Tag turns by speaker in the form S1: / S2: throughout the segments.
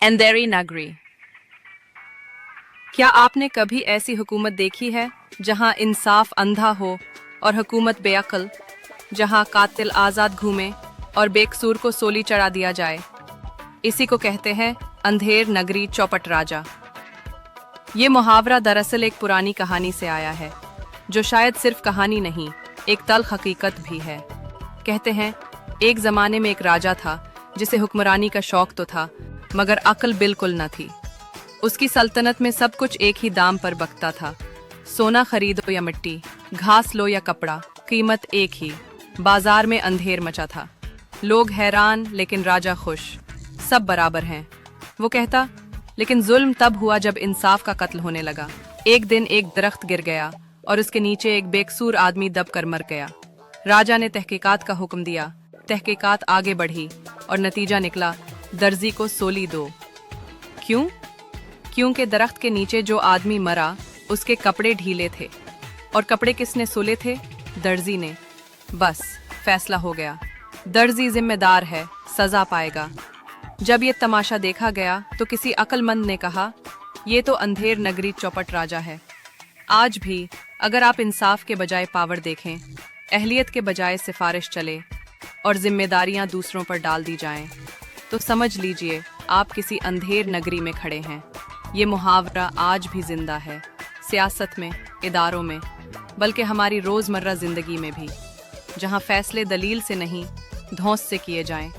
S1: अंधेरी नगरी। क्या आपने कभी ऐसी हुकूमत देखी है जहां इंसाफ अंधा हो और हुकूमत बेअक्ल, जहां कातिल आज़ाद घूमे और बेकसूर को सोली चढ़ा दिया जाए? इसी को कहते हैं अंधेर नगरी चौपट राजा। ये मुहावरा दरअसल एक पुरानी कहानी से आया है, जो शायद सिर्फ कहानी नहीं, एक तल्ख हकीकत भी है। कहते हैं एक ज़माने में एक राजा था जिसे हुक्मरानी का शौक तो था, मगर अक्ल बिल्कुल न थी। उसकी सल्तनत में सब कुछ एक ही दाम पर बकता था। सोना खरीदो या मिट्टी, घास लो या कपड़ा, कीमत एक ही। बाजार में अंधेर मचा था। लोग हैरान लेकिन राजा खुश। सब बराबर हैं, वो कहता। लेकिन जुल्म तब हुआ जब इंसाफ का कत्ल होने लगा। एक दिन एक दरख्त गिर गया और उसके नीचे एक बेकसूर आदमी दबकर मर गया। राजा ने तहकीकात का हुक्म दिया। तहकीकात आगे बढ़ी और नतीजा निकला, दर्जी को सोली दो। क्यों? क्योंकि दरख्त के नीचे जो आदमी मरा उसके कपड़े ढीले थे। और कपड़े किसने सोले थे? दर्जी ने। बस फैसला हो गया, दर्जी जिम्मेदार है, सजा पाएगा। जब ये तमाशा देखा गया तो किसी अक्लमंद ने कहा, ये तो अंधेर नगरी चौपट राजा है। आज भी अगर आप इंसाफ के बजाय पावर देखें, अहलियत के बजाय सिफारिश चले और जिम्मेदारियां दूसरों पर डाल दी जाएं, तो समझ लीजिए आप किसी अंधेर नगरी में खड़े हैं। ये मुहावरा आज भी जिंदा है, सियासत में, इदारों में, बल्कि हमारी रोज़मर्रा ज़िंदगी में भी। जहां फैसले दलील से नहीं, धौंस से किए जाएं,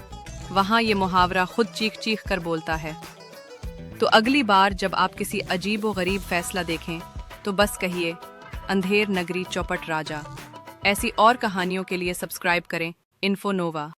S1: वहां ये मुहावरा खुद चीख चीख कर बोलता है। तो अगली बार जब आप किसी अजीब व गरीब फैसला देखें, तो बस कहिए, अंधेर नगरी चौपट राजा। ऐसी और कहानियों के लिए सब्सक्राइब करें इन्फो नोवा।